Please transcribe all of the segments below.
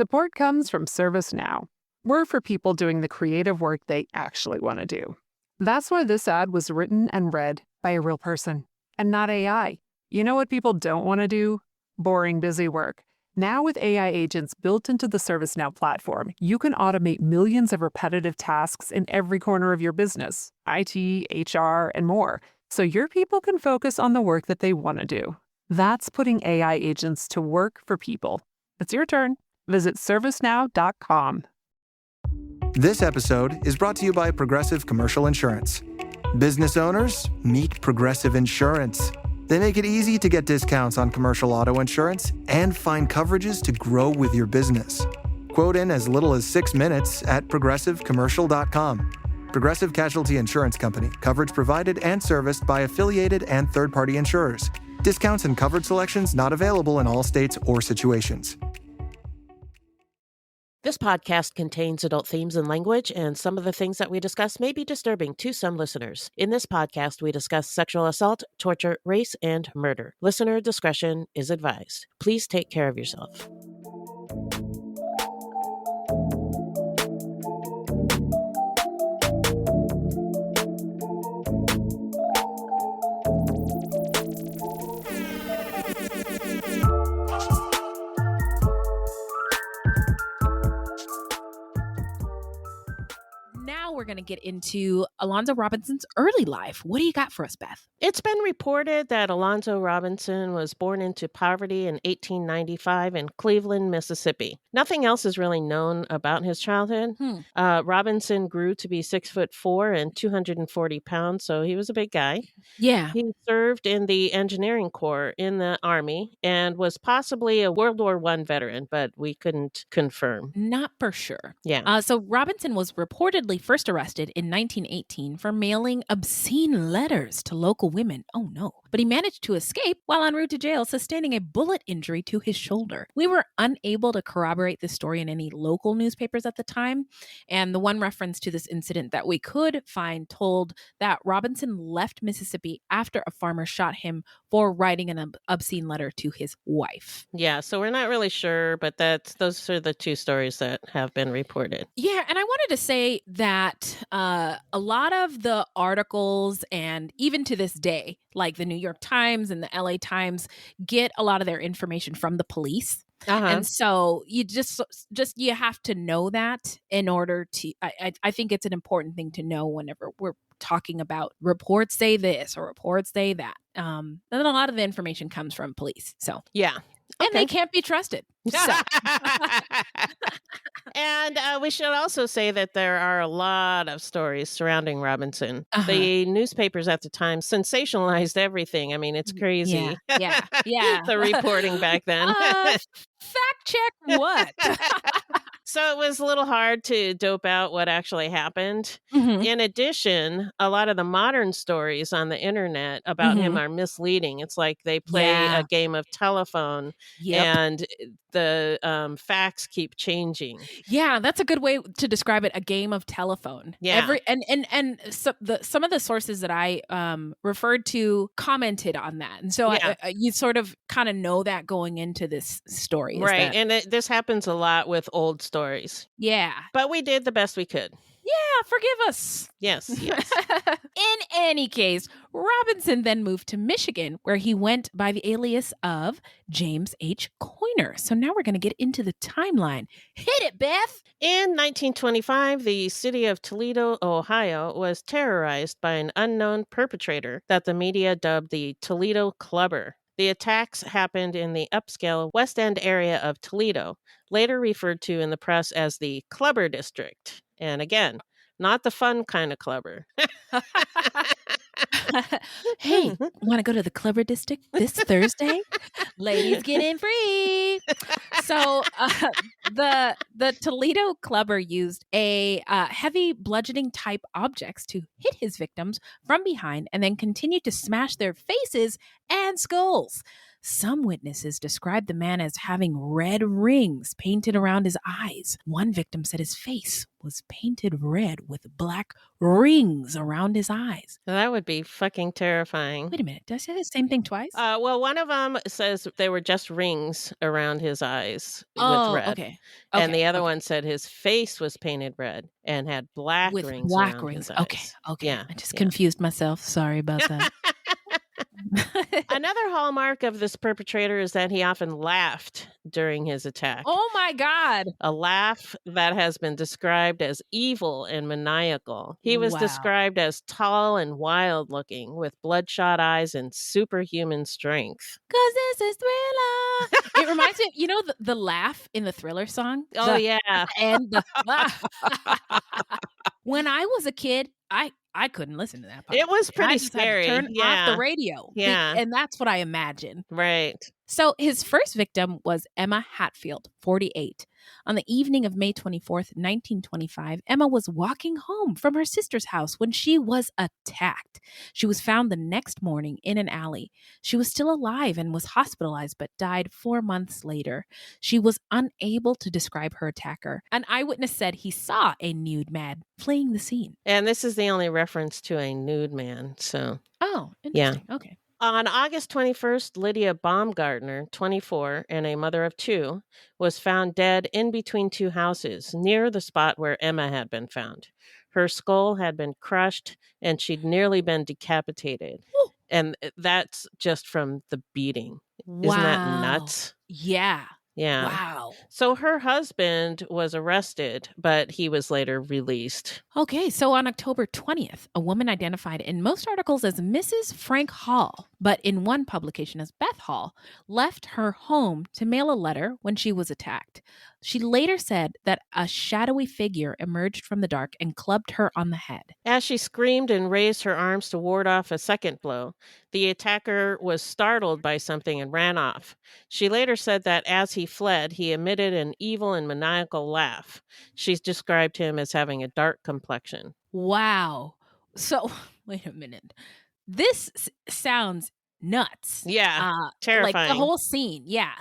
Support comes from ServiceNow. We're for people doing the creative work they actually want to do. That's why this ad was written and read by a real person and not AI. You know what people don't want to do? Boring, busy work. Now with AI agents built into the ServiceNow platform, you can automate millions of repetitive tasks in every corner of your business, IT, HR, and more, so your people can focus on the work that they want to do. That's putting AI agents to work for people. It's your turn. Visit servicenow.com. This episode is brought to you by Progressive Commercial Insurance. Business owners, meet Progressive Insurance. They make it easy to get discounts on commercial auto insurance and find coverages to grow with your business. Quote in as little as 6 minutes at progressivecommercial.com. Progressive Casualty Insurance Company. Coverage provided and serviced by affiliated and third-party insurers. Discounts and coverage selections not available in all states or situations. This podcast contains adult themes and language, and some of the things that we discuss may be disturbing to some listeners. In this podcast, we discuss sexual assault, torture, race, and murder. Listener discretion is advised. Please take care of yourself. We're going to get into Alonzo Robinson's early life. What do you got for us, Beth? It's been reported that Alonzo Robinson was born into poverty in 1895 in Cleveland, Mississippi. Nothing else is really known about his childhood. Robinson grew to be 6'4" and 240 pounds, so he was a big guy. Yeah. He served in the engineering corps in the Army and was possibly a World War I veteran, but we couldn't confirm. Not for sure. Yeah. So Robinson was reportedly first arrested in 1918 for mailing obscene letters to local women. Oh no. But he managed to escape while en route to jail, sustaining a bullet injury to his shoulder. We were unable to corroborate this story in any local newspapers at the time, and the one reference to this incident that we could find told that Robinson left Mississippi after a farmer shot him for writing an obscene letter to his wife. Yeah, so we're not really sure, but those are the two stories that have been reported. Yeah, and I wanted to say that a lot of the articles, and even to this day, like the New York Times and the LA Times, get a lot of their information from the police. And so you just you have to know that in order to, I think it's an important thing to know whenever we're talking about reports say this or reports say that. And a lot of the information comes from police. So yeah. And they can't be trusted. So. And we should also say that there are a lot of stories surrounding Robinson. The newspapers at the time sensationalized everything. I mean, it's crazy. Yeah. The reporting back then. Fact check what? So it was a little hard to dope out what actually happened. In addition, a lot of the modern stories on the internet about him are misleading. It's like they play a game of telephone and the facts keep changing. Yeah, that's a good way to describe it. A game of telephone. Yeah. Some of the sources that I referred to commented on that. And so you sort of kind of know that going into this story. Right. And this happens a lot with old stories. Yeah. But we did the best we could. Yeah, forgive us. Yes. In any case, Robinson then moved to Michigan, where he went by the alias of James H. Coiner. So now we're going to get into the timeline. Hit it, Beth! In 1925, the city of Toledo, Ohio, was terrorized by an unknown perpetrator that the media dubbed the Toledo Clubber. The attacks happened in the upscale West End area of Toledo, later referred to in the press as the Clubber District. And again, not the fun kind of clubber. Hey, want to go to the Clubber District this Thursday? Ladies get in free. So the Toledo Clubber used a heavy bludgeoning type objects to hit his victims from behind and then continued to smash their faces and skulls. Some witnesses described the man as having red rings painted around his eyes. One victim said his face was painted red with black rings around his eyes. That would be fucking terrifying. Wait a minute, did I say the same thing twice? Well, one of them says they were just rings around his eyes with Oh, red. okay. And the other okay. one said his face was painted red and had black With rings black around rings. his eyes. Okay. Yeah. I just yeah. confused myself. Sorry about that. Another hallmark of this perpetrator is that he often laughed during his attack. Oh my God. A laugh that has been described as evil and maniacal. He was Wow. described as tall and wild looking with bloodshot eyes and superhuman strength. 'Cause this is Thriller. It reminds me of, you know, the laugh in the Thriller song? Oh, yeah. And the when I was a kid, I couldn't listen to that part. It was pretty I just had to scary. turn off Yeah. the radio. Yeah. And that's what I imagine. Right. So his first victim was Emma Hatfield, 48. On the evening of May 24th, 1925, Emma was walking home from her sister's house when she was attacked. She was found the next morning in an alley. She was still alive and was hospitalized but died 4 months later. She was unable to describe her attacker. An eyewitness said he saw a nude man fleeing the scene. And this is the only reference to a nude man. So, Oh, interesting. Okay. on August 21st, Lydia Baumgartner, 24, and a mother of 2, was found dead in between 2 houses near the spot where Emma had been found. Her skull had been crushed and she'd nearly been decapitated. Whew. And that's just from the beating. Wow. Isn't that nuts? Yeah. Yeah. Wow. So her husband was arrested, but he was later released. Okay, so on October 20th, a woman identified in most articles as Mrs. Frank Hall, but in one publication as Beth Hall, left her home to mail a letter when she was attacked. She later said that a shadowy figure emerged from the dark and clubbed her on the head. As she screamed and raised her arms to ward off a second blow, the attacker was startled by something and ran off. She later said that as he fled, he emitted an evil and maniacal laugh. She's described him as having a dark complexion. Wow. So, wait a minute. This sounds nuts. Yeah, Like terrifying. the whole scene. Yeah.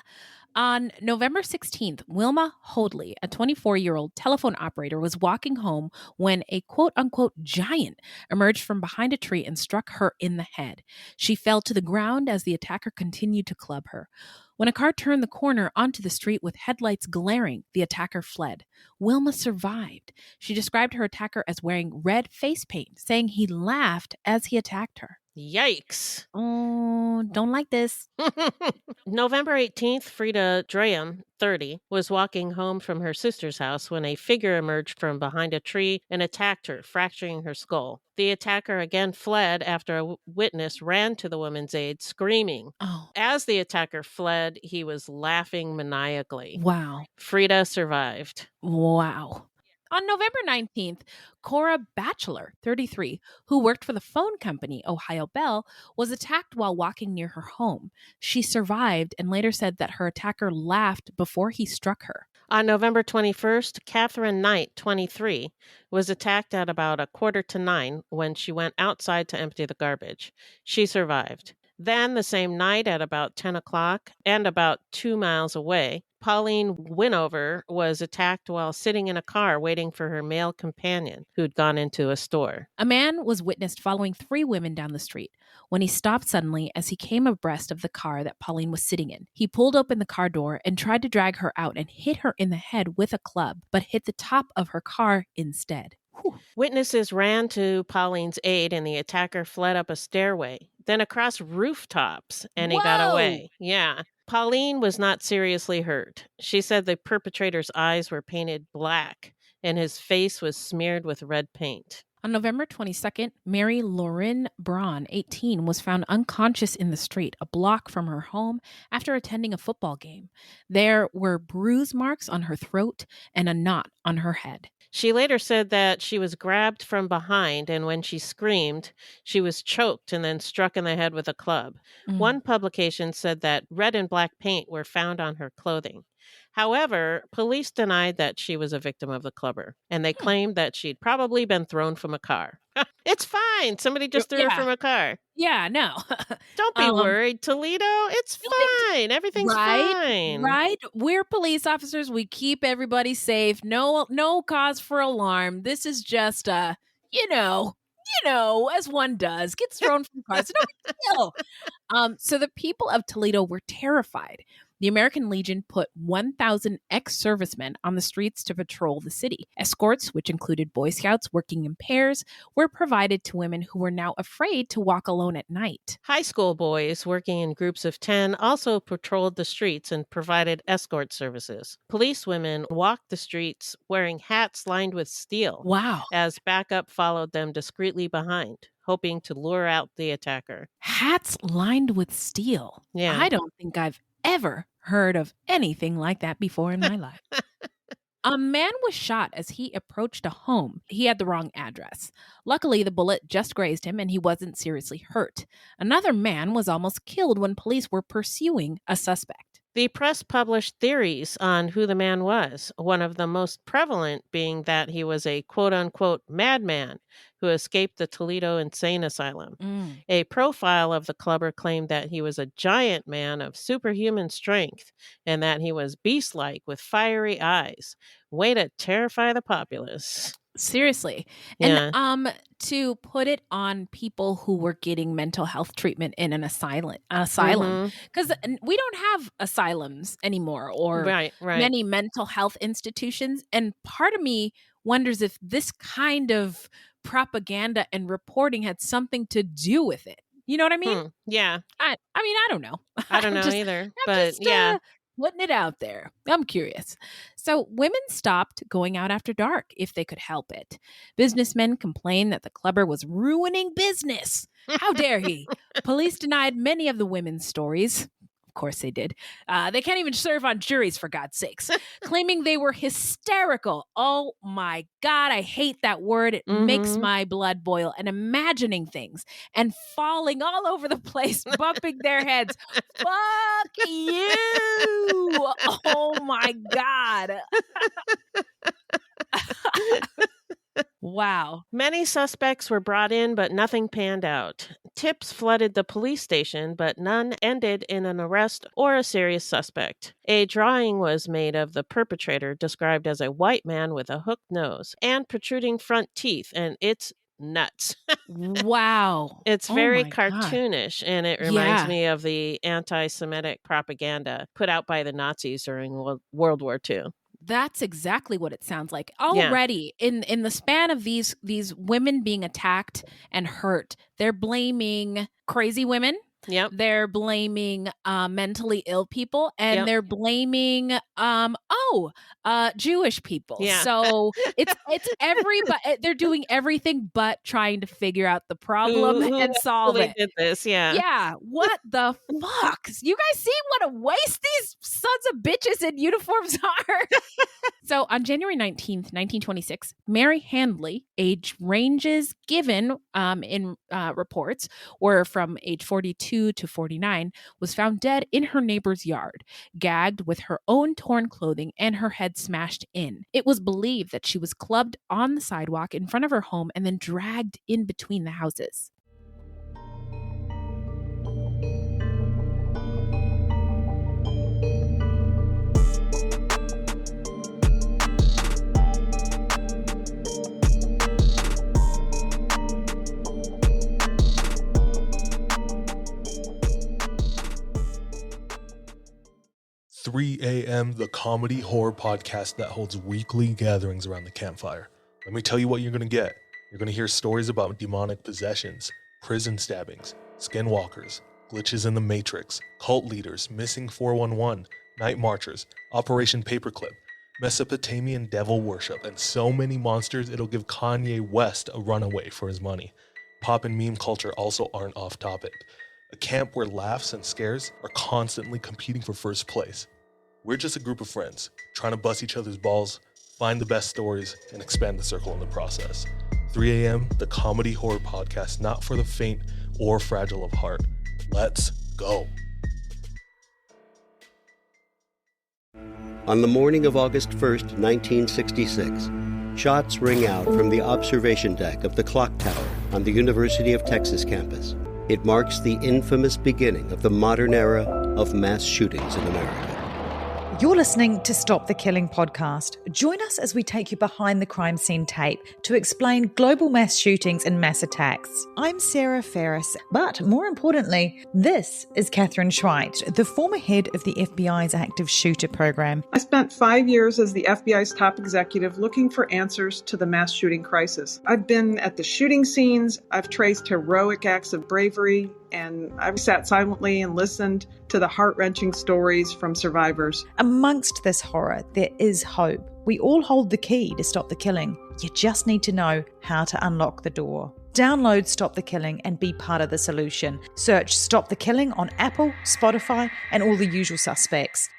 On November 16th, Wilma Hoadley, a 24-year-old telephone operator, was walking home when a quote-unquote giant emerged from behind a tree and struck her in the head. She fell to the ground as the attacker continued to club her. When a car turned the corner onto the street with headlights glaring, the attacker fled. Wilma survived. She described her attacker as wearing red face paint, saying he laughed as he attacked her. Yikes. Oh, don't like this. November 18th, Frida Draham, 30, was walking home from her sister's house when a figure emerged from behind a tree and attacked her, fracturing her skull. The attacker again fled after a witness ran to the woman's aid, screaming. Oh, As the attacker fled, he was laughing maniacally. wow. Frida survived. Wow. On November 19th, Cora Batchelor, 33, who worked for the phone company Ohio Bell, was attacked while walking near her home. She survived and later said that her attacker laughed before he struck her. On November 21st, Catherine Knight, 23, was attacked at about 8:45 when she went outside to empty the garbage. She survived. Then, the same night at about 10 o'clock and about 2 miles away, Pauline Winover was attacked while sitting in a car waiting for her male companion who'd gone into a store. A man was witnessed following 3 women down the street when he stopped suddenly as he came abreast of the car that Pauline was sitting in. He pulled open the car door and tried to drag her out and hit her in the head with a club, but hit the top of her car instead. Whew. Witnesses ran to Pauline's aid and the attacker fled up a stairway, then across rooftops, and he got Whoa! away. Yeah. Pauline was not seriously hurt. She said the perpetrator's eyes were painted black and his face was smeared with red paint. On November 22nd, Mary Lauren Braun, 18, was found unconscious in the street a block from her home after attending a football game. There were bruise marks on her throat and a knot on her head. She later said that she was grabbed from behind, and when she screamed, she was choked and then struck in the head with a club. Mm. One publication said that red and black paint were found on her clothing. However, police denied that she was a victim of the clubber, and they claimed that she'd probably been thrown from a car. It's fine. Somebody just threw her Yeah. from a car. Yeah, no. Don't be worried, Toledo. It's fine. Everything's fine. Right? We're police officers. We keep everybody safe. No cause for alarm. This is just as one does, gets thrown from cars. No big deal. So the people of Toledo were terrified. The American Legion put 1,000 ex-servicemen on the streets to patrol the city. Escorts, which included Boy Scouts working in pairs, were provided to women who were now afraid to walk alone at night. High school boys working in groups of 10 also patrolled the streets and provided escort services. Police women walked the streets wearing hats lined with steel. Wow. As backup followed them discreetly behind, hoping to lure out the attacker. Hats lined with steel. Yeah. I don't think I've ever heard of anything like that before in my life. A man was shot as he approached a home. He had the wrong address. Luckily, the bullet just grazed him and he wasn't seriously hurt. Another man was almost killed when police were pursuing a suspect. The press published theories on who the man was, one of the most prevalent being that he was a quote-unquote madman who escaped the Toledo Insane Asylum. A profile of the clubber claimed that he was a giant man of superhuman strength and that he was beast-like with fiery eyes. Way to terrify the populace. Seriously. Yeah. And to put it on people who were getting mental health treatment in an asylum, because we don't have asylums anymore or Right. many mental health institutions. And part of me wonders if this kind of propaganda and reporting had something to do with it. You know what I mean? Yeah. I mean, I don't know. I don't know either. But yeah. Putting it out there. I'm curious. So women stopped going out after dark if they could help it. Businessmen complained that the clubber was ruining business. How dare he? Police denied many of the women's stories. Of course they did. They can't even serve on juries, for God's sakes, claiming they were hysterical. Oh my God, I hate that word. It makes my blood boil. And imagining things and falling all over the place, bumping their heads. Fuck you. Oh my God. Wow. Many suspects were brought in, but nothing panned out. Tips flooded the police station, but none ended in an arrest or a serious suspect. A drawing was made of the perpetrator, described as a white man with a hooked nose and protruding front teeth, and it's nuts. Wow. It's Oh very my God. cartoonish, and it reminds me of the anti-Semitic propaganda put out by the Nazis during World War II. That's exactly what it sounds like. Already in the span of these women being attacked and hurt, they're blaming crazy women. Yep. They're blaming mentally ill people, and Yep. they're blaming Jewish people. Yeah. So it's they're doing everything but trying to figure out the problem and solve actually it. did this, yeah. Yeah, what the fuck? You guys see what a waste these sons of bitches in uniforms are? So on January 19th, 1926, Mary Handley, age ranges given in reports were from age 42 to 49, was found dead in her neighbor's yard, gagged with her own torn clothing and her head smashed in. It was believed that she was clubbed on the sidewalk in front of her home and then dragged in between the houses. "3 a.m. the comedy horror podcast that holds weekly gatherings around the campfire. Let me tell you what you're going to get. You're going to hear stories about demonic possessions, prison stabbings, skinwalkers, glitches in the Matrix, cult leaders, missing 411, night marchers, Operation Paperclip, Mesopotamian devil worship, and so many monsters it'll give Kanye West a runaway for his money. Pop and meme culture also aren't off topic. A camp where laughs and scares are constantly competing for first place. We're just a group of friends, trying to bust each other's balls, find the best stories, and expand the circle in the process. 3 a.m., the comedy horror podcast not for the faint or fragile of heart. Let's go. On the morning of August 1st, 1966, shots ring out from the observation deck of the clock tower on the University of Texas campus. It marks the infamous beginning of the modern era of mass shootings in America. You're listening to Stop the Killing podcast. Join us as we take you behind the crime scene tape to explain global mass shootings and mass attacks. I'm Sarah Ferris, but more importantly, this is Catherine Schweit, the former head of the FBI's active shooter program. I spent 5 years as the FBI's top executive looking for answers to the mass shooting crisis. I've been at the shooting scenes, I've traced heroic acts of bravery, and I've sat silently and listened to the heart-wrenching stories from survivors. Amongst this horror, there is hope. We all hold the key to stop the killing. You just need to know how to unlock the door. Download Stop the Killing and be part of the solution. Search Stop the Killing on Apple, Spotify, and all the usual suspects.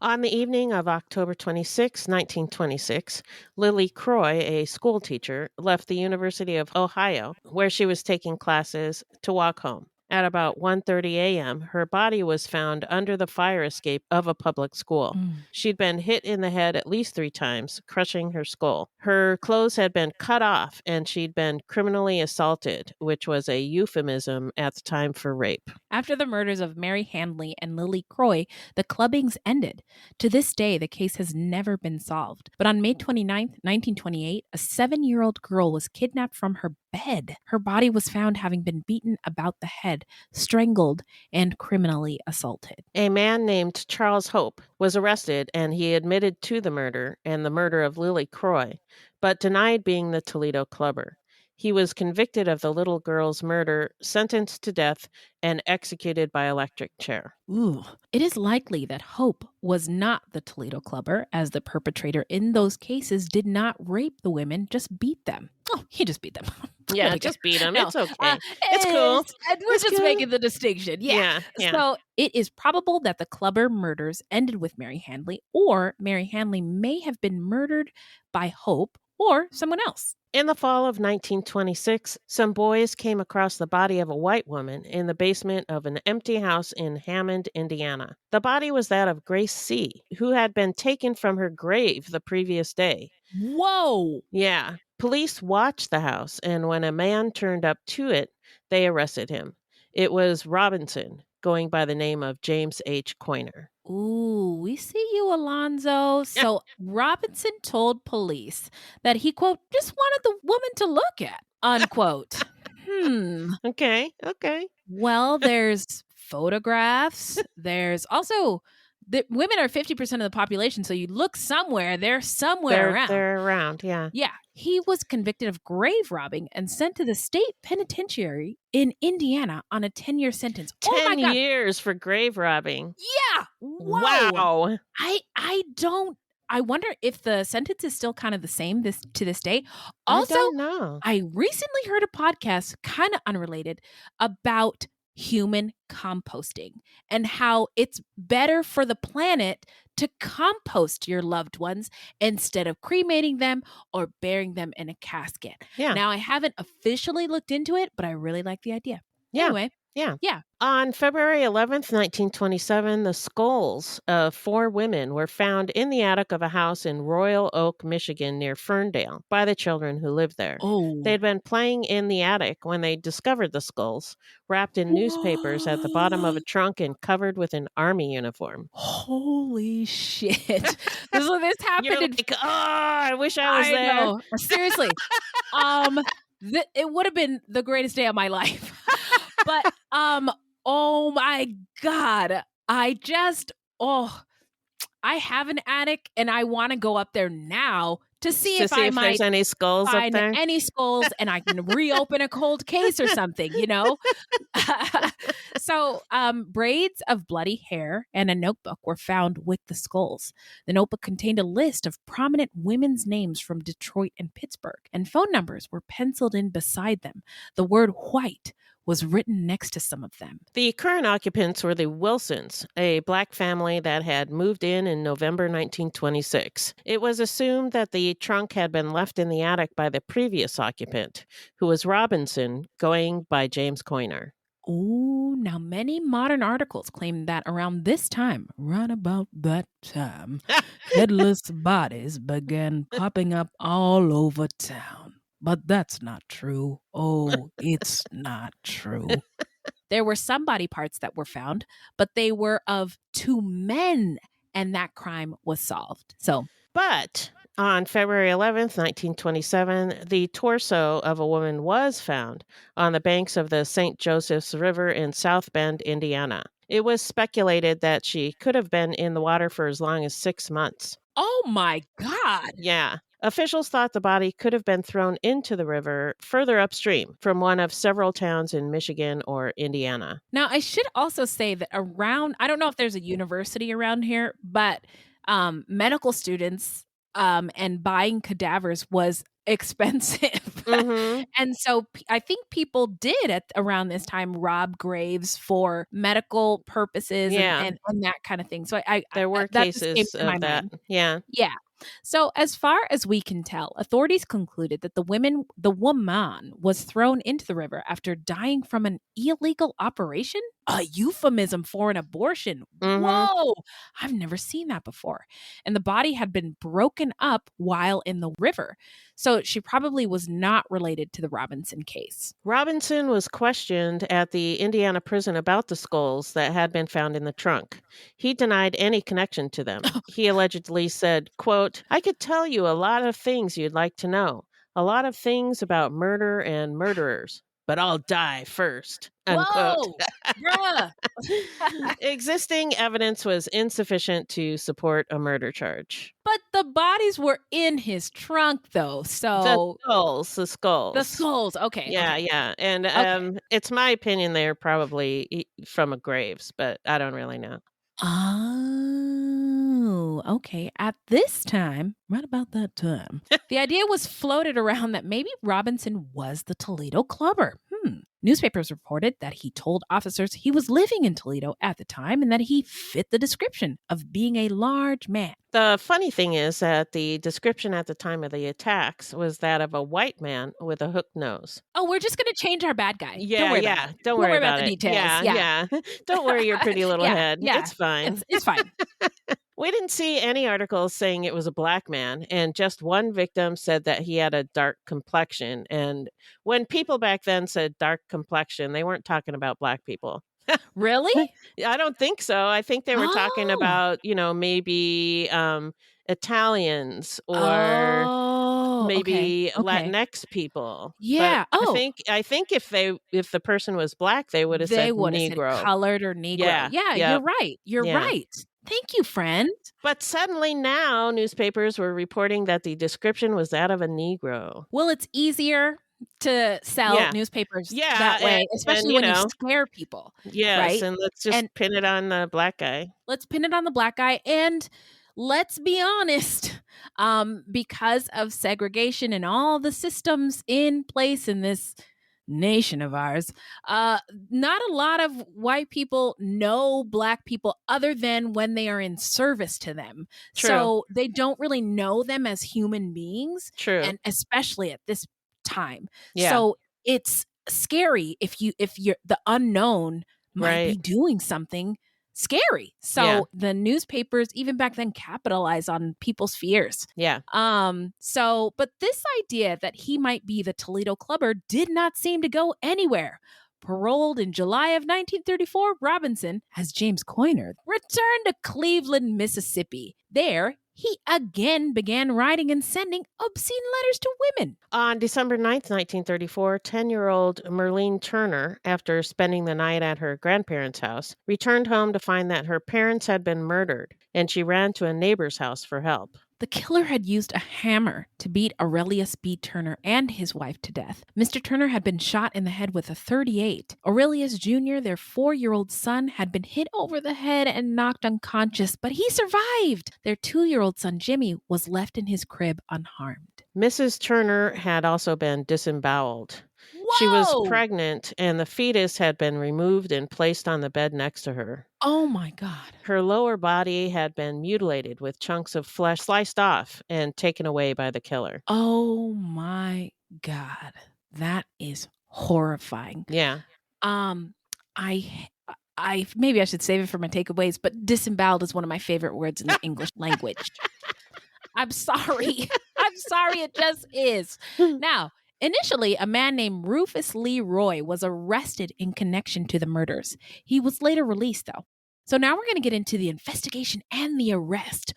On the evening of October 26, 1926, Lily Croy, a school teacher, left the University of Ohio, where she was taking classes, to walk home. At about 1:30 a.m., her body was found under the fire escape of a public school. She'd been hit in the head at least 3 times, crushing her skull. Her clothes had been cut off, and she'd been criminally assaulted, which was a euphemism at the time for rape. After the murders of Mary Handley and Lily Croy, the clubbings ended. To this day, the case has never been solved. But on May 29, 1928, a 7-year-old girl was kidnapped from her bed. Her body was found having been beaten about the head, strangled, and criminally assaulted. A man named Charles Hope was arrested, and he admitted to the murder and the murder of Lily Croy, but denied being the Toledo Clubber. He was convicted of the little girl's murder, sentenced to death, and executed by electric chair. Ooh. It is likely that Hope was not the Toledo Clubber, as the perpetrator in those cases did not rape the women, just beat them. Oh, he just beat them. Yeah, just beat him. No. It's okay. It's cool. And we're just making the distinction. Yeah. Yeah. So it is probable that the Clubber murders ended with Mary Handley, or Mary Handley may have been murdered by Hope or someone else. In the fall of 1926, some boys came across the body of a white woman in the basement of an empty house in Hammond, Indiana. The body was that of Grace C., who had been taken from her grave the previous day. Whoa! Yeah. Police watched the house, and when a man turned up to it, they arrested him. It was Robinson, going by the name of James H. Coiner. Ooh, we see you, Alonzo. So Robinson told police that he, quote, just wanted the woman to look at, unquote. Okay. Well, there's photographs. There's also, the women are 50% of the population, so you look somewhere, they're somewhere around. They're around, yeah. Yeah. He was convicted of grave robbing and sent to the state penitentiary in Indiana on a 10-year sentence. 10 years for grave robbing. Yeah. Whoa. Wow. I wonder if the sentence is still kind of the same to this day. Also, I don't know. I recently heard a podcast, kind of unrelated, about human composting and how it's better for the planet to compost your loved ones instead of cremating them or burying them in a casket. Yeah. Now, I haven't officially looked into it, but I really like the idea. Yeah. Anyway. Yeah. On February 11th, 1927, the skulls of 4 women were found in the attic of a house in Royal Oak, Michigan, near Ferndale, by the children who lived there. Oh. They'd been playing in the attic when they discovered the skulls, wrapped in newspapers at the bottom of a trunk and covered with an army uniform. Holy shit. This happened You're in... like, I wish I was there. Know. Seriously. It would have been the greatest day of my life. But, oh my God. I have an attic and I want to go up there now to see if there's any skulls find up there. any skulls and I can reopen a cold case or something, you know? So braids of bloody hair and a notebook were found with the skulls. The notebook contained a list of prominent women's names from Detroit and Pittsburgh, and phone numbers were penciled in beside them. The word white was written next to some of them. The current occupants were the Wilsons, a black family that had moved in November 1926. It was assumed that the trunk had been left in the attic by the previous occupant, who was Robinson, going by James Coiner. Oh, now many modern articles claim that around this time, right about that time, headless bodies began popping up all over town. But that's not true. Oh, it's not true. There were some body parts that were found, but they were of two men, and that crime was solved. So, But on February 11th, 1927, the torso of a woman was found on the banks of the St. Joseph's River in South Bend, Indiana. It was speculated that she could have been in the water for as long as 6 months. oh my God. Yeah. Officials thought the body could have been thrown into the river further upstream from one of several towns in Michigan or Indiana. Now, I should also say that around, I don't know if there's a university around here, but medical students and buying cadavers was expensive. Mhm. And so I think people did at around this time rob graves for medical purposes Yeah. and that kind of thing. So I There were that just came cases to my of that. mind. Yeah. Yeah. So as far as we can tell, authorities concluded that the woman was thrown into the river after dying from an illegal operation, a euphemism for an abortion. Mhm. Whoa, I've never seen that before. And the body had been broken up while in the river. So she probably was not related to the Robinson case. Robinson was questioned at the Indiana prison about the skulls that had been found in the trunk. He denied any connection to them. He allegedly said, quote, "I could tell you a lot of things you'd like to know, a lot of things about murder and murderers, but I'll die first." Unquote. Whoa, bruh. Existing evidence was insufficient to support a murder charge. But the bodies were in his trunk, though. So The skulls. the skulls. Okay. Yeah, okay. yeah. And Okay. it's my opinion they're probably from a graves, but I don't really know. Oh, okay. At this time, right about that time, the idea was floated around that maybe Robinson was the Toledo Clubber. Newspapers reported that he told officers he was living in Toledo at the time and that he fit the description of being a large man. The funny thing is that the description at the time of the attacks was that of a white man with a hooked nose. Oh, we're just going to change our bad guy. Yeah, Don't worry yeah. about it. Don't worry about the it. details. Yeah. Don't worry your pretty little Yeah, head. yeah. It's fine. It's fine. We didn't see any articles saying it was a black man, and just one victim said that he had a dark complexion. And when people back then said dark complexion, they weren't talking about black people. Really? I don't think so. I think they were talking Oh. about, maybe Italians or Oh, maybe okay. Latinx people. Yeah. But Oh. I think if the person was black, they would have They said would have said Negro. colored or Negro. Yeah, Yeah, yep. you're right. You're Yeah. right. Thank you, friend. But suddenly now newspapers were reporting that the description was that of a Negro. Well, it's easier to sell Yeah. newspapers Yeah, that way, and, especially you when know, you scare people. yes, right? and let's just And- pin it on the black guy. Let's pin it on the black guy. And let's be honest, because of segregation and all the systems in place in this nation of ours, not a lot of white people know black people other than when they are in service to them. True. So they don't really know them as human beings, True. and especially at this time. Yeah. So it's scary if you're the unknown might be Right. doing something scary. So Yeah. the newspapers even back then capitalize on people's fears. Yeah. But this idea that he might be the Toledo Clubber did not seem to go anywhere. Paroled in July of 1934, Robinson, as James Coiner, returned to Cleveland, Mississippi. There, he again began writing and sending obscene letters to women. On December 9th, 1934, 10-year-old Merlene Turner, after spending the night at her grandparents' house, returned home to find that her parents had been murdered, and she ran to a neighbor's house for help. The killer had used a hammer to beat Aurelius B. Turner and his wife to death. Mr. Turner had been shot in the head with a .38. Aurelius Jr., their 4-year-old son, had been hit over the head and knocked unconscious, but he survived. Their 2-year-old son, Jimmy, was left in his crib unharmed. Mrs. Turner had also been disemboweled. She was Whoa! pregnant, and the fetus had been removed and placed on the bed next to her. Oh my God. Her lower body had been mutilated with chunks of flesh sliced off and taken away by the killer. Oh my God. That is horrifying. Yeah. maybe I should save it for my takeaways, but disemboweled is one of my favorite words in the English language. I'm sorry. I'm sorry. It just is. Now, initially, a man named Rufus Lee Roy was arrested in connection to the murders. He was later released, though. So now we're going to get into the investigation and the arrest.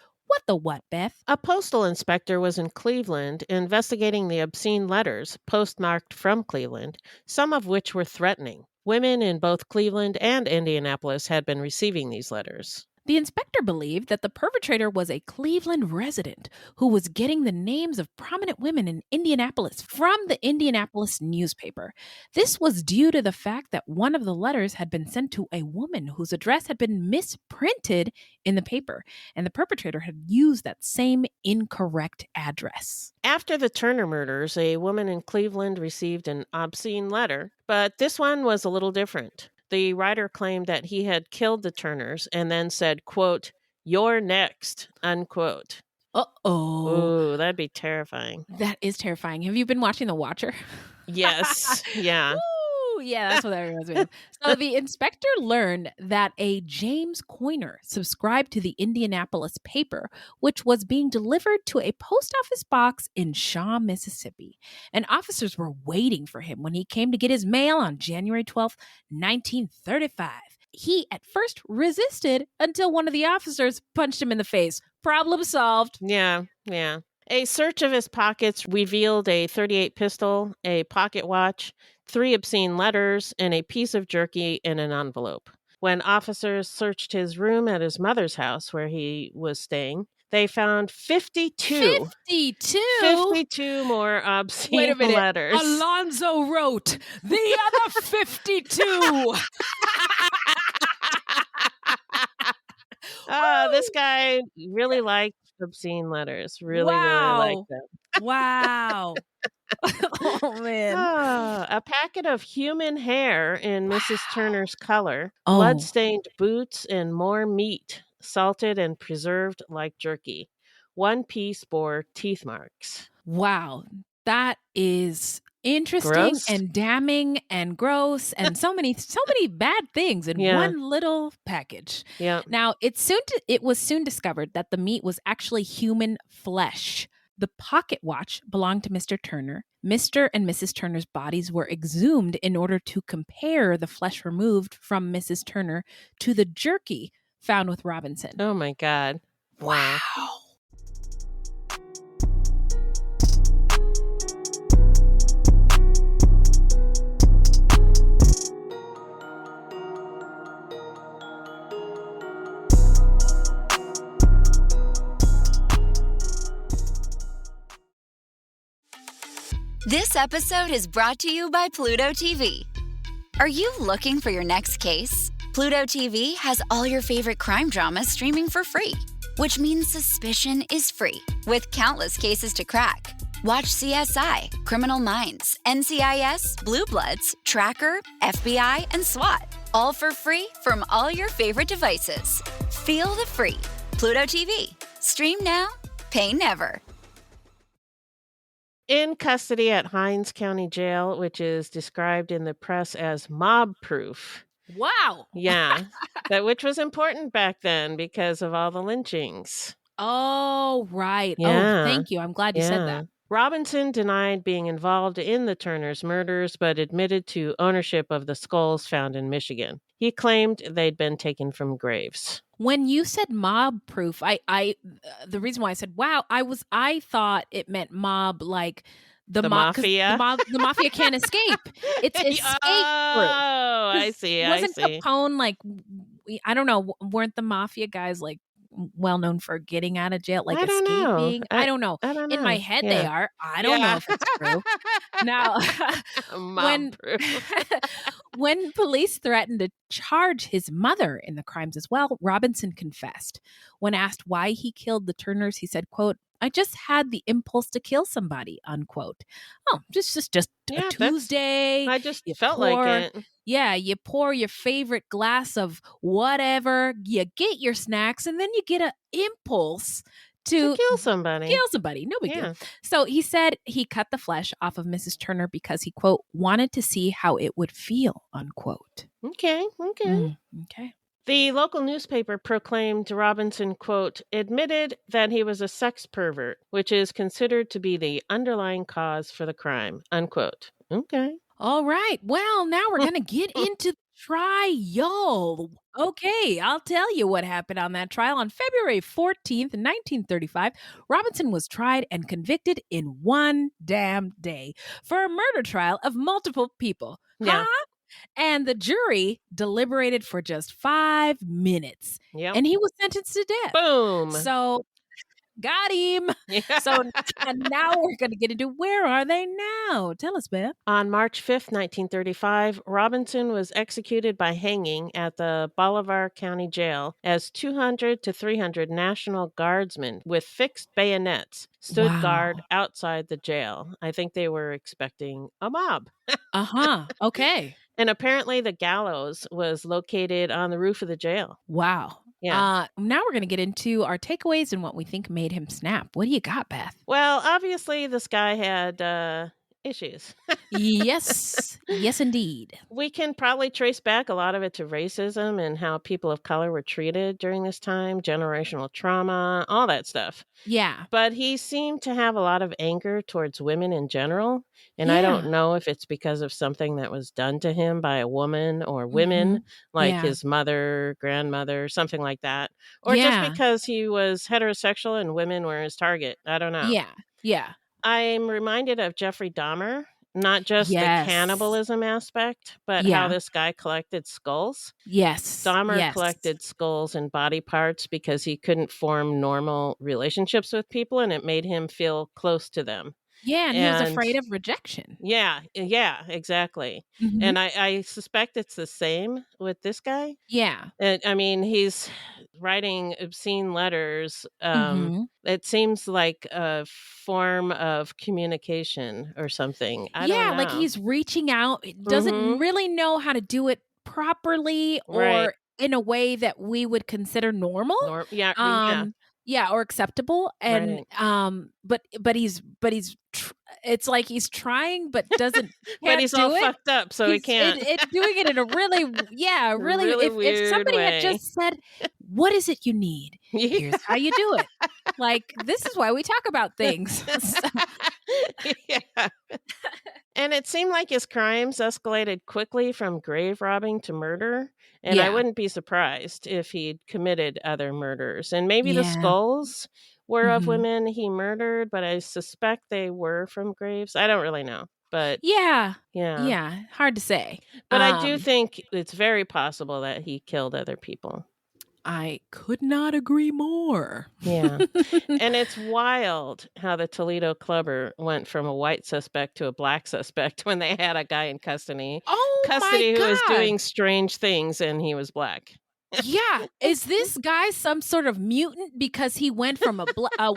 What, Beth? A postal inspector was in Cleveland investigating the obscene letters postmarked from Cleveland, some of which were threatening. Women in both Cleveland and Indianapolis had been receiving these letters. The inspector believed that the perpetrator was a Cleveland resident who was getting the names of prominent women in Indianapolis from the Indianapolis newspaper. This was due to the fact that one of the letters had been sent to a woman whose address had been misprinted in the paper, and the perpetrator had used that same incorrect address. After the Turner murders, a woman in Cleveland received an obscene letter, but this one was a little different. The writer claimed that he had killed the Turners and then said, quote, "You're next," unquote. Uh-oh. Ooh, that'd be terrifying. That is terrifying. Have you been watching The Watcher? Yes. Yeah. Ooh, yeah, that's what everyone's doing. So the inspector learned that a James Coiner subscribed to the Indianapolis paper, which was being delivered to a post office box in Shaw, Mississippi. And officers were waiting for him when he came to get his mail on January 12th, 1935. He at first resisted until one of the officers punched him in the face. Problem solved. Yeah. A search of his pockets revealed a .38 pistol, a pocket watch, 3 obscene letters, and a piece of jerky in an envelope. When officers searched his room at his mother's house where he was staying, they found 52 more obscene Wait a minute. letters. Alonzo wrote the other 52. This guy really liked obscene letters. Really liked them. Wow. Oh, man. A packet of human hair in Mrs. Turner's color, Oh. blood-stained boots, and more meat, salted and preserved like jerky. One piece bore teeth marks. Wow. That is interesting Gross. and damning and gross and so many bad things in Yeah. one little package. Yeah. Now, it was soon discovered that the meat was actually human flesh. The pocket watch belonged to Mr. Turner. Mr. and Mrs. Turner's bodies were exhumed in order to compare the flesh removed from Mrs. Turner to the jerky found with Robinson. Oh my God. Wow. This episode is brought to you by Pluto TV. Are you looking for your next case? Pluto TV has all your favorite crime dramas streaming for free, which means suspicion is free, with countless cases to crack. Watch CSI, Criminal Minds, NCIS, Blue Bloods, Tracker, FBI, and SWAT, all for free from all your favorite devices. Feel the free. Pluto TV. Stream now, pay never. In custody at Hinds County Jail, which is described in the press as mob-proof. Wow. Yeah, which was important back then because of all the lynchings. Oh, right. Yeah. Oh, thank you. I'm glad you said that. Robinson denied being involved in the Turners' murders, but admitted to ownership of the skulls found in Michigan. He claimed they'd been taken from graves. When you said mob proof, the reason why I said wow, I thought it meant mob like the mafia. The mafia can't escape. It's escape proof. Oh, I see. Wasn't Capone like, I don't know, weren't the mafia guys like well known for getting out of jail, like I don't escaping? know. I don't know. I don't know. In my head, Yeah. they are. I don't know if it's true. Now, when police threatened to charge his mother in the crimes as well, Robinson confessed. When asked why he killed the Turners, he said, quote, "I just had the impulse to kill somebody," unquote. Oh, just a Tuesday. I just felt like it. Yeah, you pour your favorite glass of whatever, you get your snacks, and then you get an impulse to kill somebody. No big deal. So he said he cut the flesh off of Mrs. Turner because he, quote, wanted to see how it would feel, unquote. Okay. Okay. The local newspaper proclaimed Robinson, quote, admitted that he was a sex pervert, which is considered to be the underlying cause for the crime, unquote. Okay. All right. Well, now we're going to get into the trial. Okay, I'll tell you what happened on that trial. On February 14th, 1935, Robinson was tried and convicted in one damn day for a murder trial of multiple people. Yeah. Huh? And the jury deliberated for just 5 minutes. Yep. And he was sentenced to death. Boom. So, got him. Yeah. So now we're going to get into where are they now? Tell us, Beth. On March 5th, 1935, Robinson was executed by hanging at the Bolivar County Jail as 200 to 300 National Guardsmen with fixed bayonets stood guard outside the jail. I think they were expecting a mob. Okay. And apparently the gallows was located on the roof of the jail. Wow. Yeah. Now we're going to get into our takeaways and what we think made him snap. What do you got, Beth? Well, obviously this guy had issues. Yes. Yes, indeed. We can probably trace back a lot of it to racism and how people of color were treated during this time, generational trauma, all that stuff. Yeah. But he seemed to have a lot of anger towards women in general. And I don't know if it's because of something that was done to him by a woman or women, like his mother, grandmother, something like that. Or just because he was heterosexual and women were his target. I don't know. Yeah. I'm reminded of Jeffrey Dahmer, not just the cannibalism aspect, but how this guy collected skulls. Yes. Dahmer collected skulls and body parts because he couldn't form normal relationships with people, and it made him feel close to them. Yeah, and he was afraid of rejection. Yeah, exactly. And I suspect it's the same with this guy. Yeah. I mean, he's writing obscene letters. It seems like a form of communication or something. I don't know. Like he's reaching out, doesn't really know how to do it properly or in a way that we would consider normal. Or acceptable. And but he's it's like he's trying but doesn't but he's all fucked up, so he can't. It's doing it in a really really if somebody had just said, what is it you need? Here's how you do it. Like, this is why we talk about things. And it seemed like his crimes escalated quickly from grave robbing to murder. And I wouldn't be surprised if he'd committed other murders. And maybe the skulls were of women he murdered, but I suspect they were from graves. I don't really know. But yeah, hard to say. But I do think it's very possible that he killed other people. I could not agree more. Yeah. And it's wild how the Toledo Clubber went from a white suspect to a black suspect when they had a guy in custody. Oh, custody who was doing strange things, and he was black. Yeah. Is this guy some sort of mutant because he went from a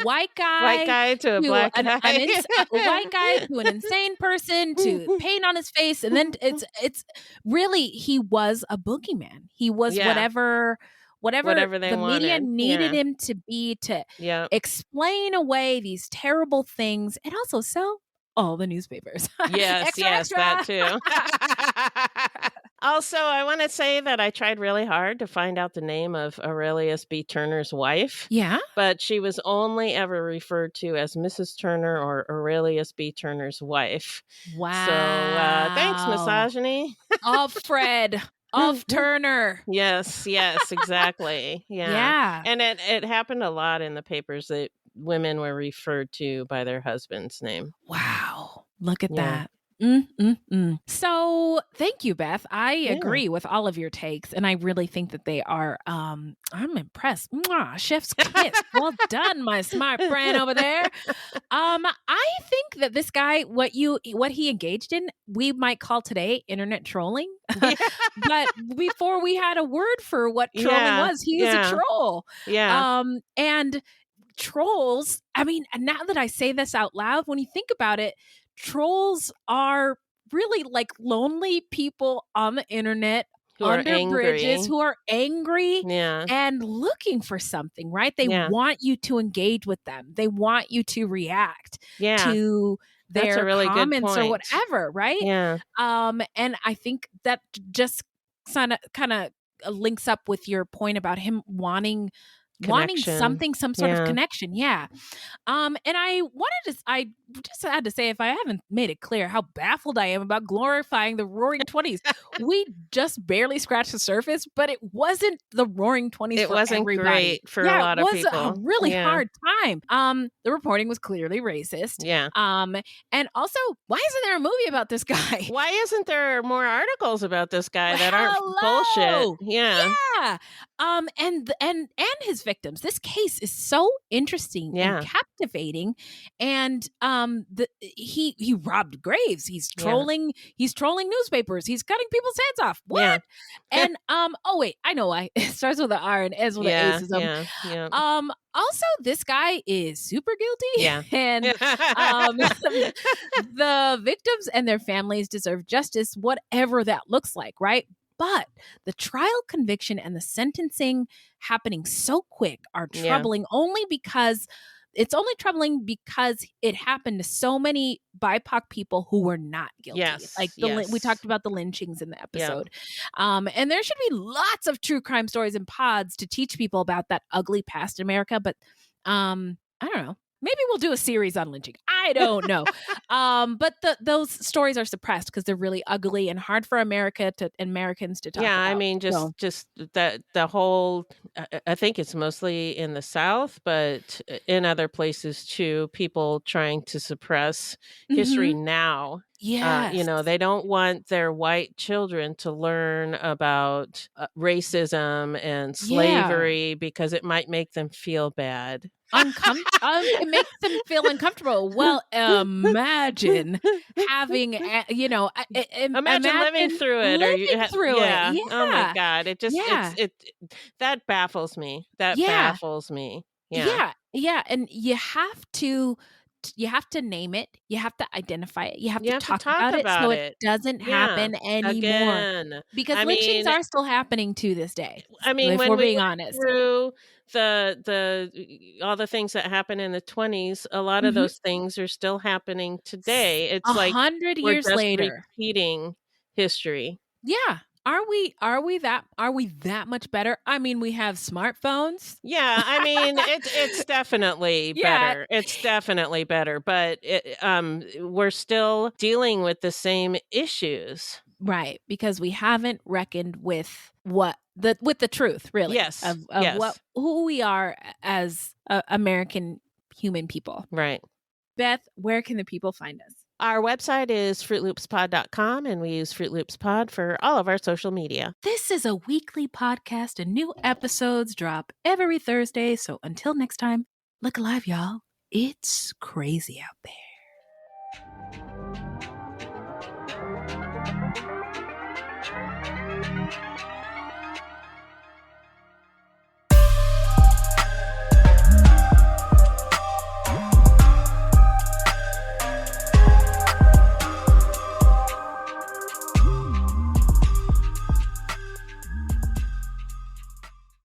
white guy to a black guy? A white guy to an insane person to paint on his face. And then it's really, he was a boogeyman. He was whatever the media needed him to be to explain away these terrible things and also sell all the newspapers. Yes, extra. That too. Also, I want to say that I tried really hard to find out the name of Aurelius B. Turner's wife. Yeah. But she was only ever referred to as Mrs. Turner or Aurelius B. Turner's wife. Wow. So thanks, misogyny. Of Fred. Of Turner. Yes, exactly. Yeah. And it happened a lot in the papers that women were referred to by their husband's name. Wow. Look at that. So thank you, Beth. I agree with all of your takes, and I really think that they are I'm impressed. Mwah, chef's kiss. Well done, my smart friend over there. I think that this guy, what he engaged in, we might call today internet trolling. But before we had a word for what trolling was, he is a troll. And trolls, I mean, now that I say this out loud, when you think about it, trolls are really like lonely people on the internet under bridges who are angry and looking for something, right? They want you to engage with them. They want you to react to their really comments or point. whatever, right? Yeah. And I think that just kind of links up with your point about him wanting Connection. some sort of Yeah. connection. Yeah. And I just had to say, if I haven't made it clear how baffled I am about glorifying the Roaring 20s, we just barely scratched the surface, but it wasn't the Roaring 20s It for wasn't everybody. great for a lot of it was a people. really Yeah. hard time. The reporting was clearly racist. Yeah. And also, why isn't there a movie about this guy? Why isn't there more articles about this guy that aren't Hello! bullshit? Yeah. Yeah. And his victims. This case is so interesting Yeah. and captivating. And he robbed graves. He's Yeah. trolling newspapers. He's cutting people's heads off. What? Yeah. And oh wait, I know why. It starts with an R and ends with Yeah. an A. Yeah. Yeah. Also, this guy is super guilty. Yeah. And the victims and their families deserve justice, whatever that looks like, right? But the trial, conviction, and the sentencing happening so quick are Yeah. troubling only because it happened to so many BIPOC people who were not guilty. Yes, Like yes. we talked about the lynchings in the Yeah. episode. And there should be lots of true crime stories and pods to teach people about that ugly past in America. But I don't know. Maybe we'll do a series on lynching. I don't know. But those stories are suppressed because they're really ugly and hard for Americans to talk Yeah, about. I mean, So, just that the whole. I think it's mostly in the South, but in other places too. People trying to suppress history now. yes. They don't want their white children to learn about racism and slavery because it might make them feel bad. It makes them feel uncomfortable. Well, imagine having, Imagine living through it, Yeah. Oh my God! It just Yeah. that baffles me. That Yeah. baffles me. Yeah. Yeah. And you have to name it. You have to identify it. You have to talk about it so it doesn't happen anymore. Again. Because I lynchings mean- are still happening to this day. I mean, if when we're we being went honest. through all the things that happened in the 20s, a lot of Mhm. those things are still happening today. It's like 100 we're years just later. repeating history. Yeah. Are we that much better? I mean, we have smartphones. Yeah, I mean, it's definitely Yeah. better. It's definitely better, but we're still dealing with the same issues. Right, because we haven't reckoned with the truth, really. Yes, Of yes. who we are as American human people. Right. Beth, where can the people find us? Our website is fruitloopspod.com, and we use Fruit Loops Pod for all of our social media. This is a weekly podcast, and new episodes drop every Thursday. So until next time, look alive, y'all. It's crazy out there.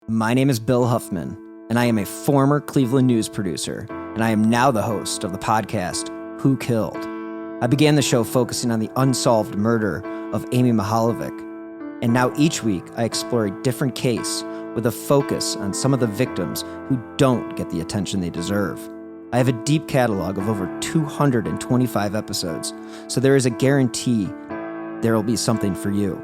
My name is Bill Huffman, and I am a former Cleveland news producer, and I am now the host of the podcast, Who Killed? I began the show focusing on the unsolved murder of Amy Mihalovic, and now each week I explore a different case with a focus on some of the victims who don't get the attention they deserve. I have a deep catalog of over 225 episodes, so there is a guarantee there will be something for you.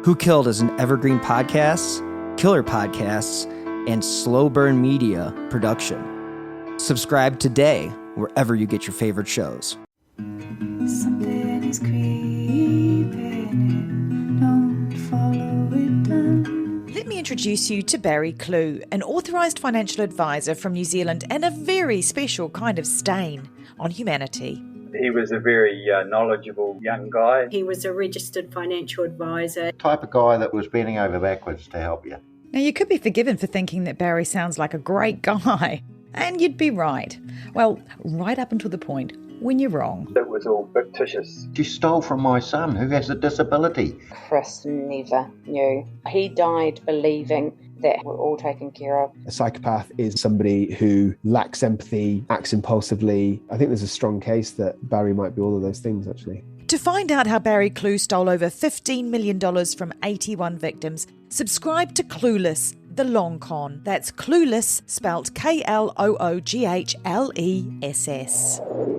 Who Killed is an evergreen podcast, killer podcasts, and slow burn media production. Subscribe today wherever you get your favorite shows. Something is creeping in, don't follow it down. Let me introduce you to Barry Clue, an authorised financial advisor from New Zealand and a very special kind of stain on humanity. He was a very knowledgeable young guy. He was a registered financial advisor. Type of guy that was bending over backwards to help you. Now, you could be forgiven for thinking that Barry sounds like a great guy, and you'd be right. Well, right up until the point when you're wrong. It was all fictitious. She stole from my son who has a disability. Chris never knew. He died believing that we're all taken care of. A psychopath is somebody who lacks empathy, acts impulsively. I think there's a strong case that Barry might be all of those things, actually. To find out how Barry Clue stole over $15 million from 81 victims, subscribe to Clueless, The Long Con. That's Clueless, spelt Klooghless.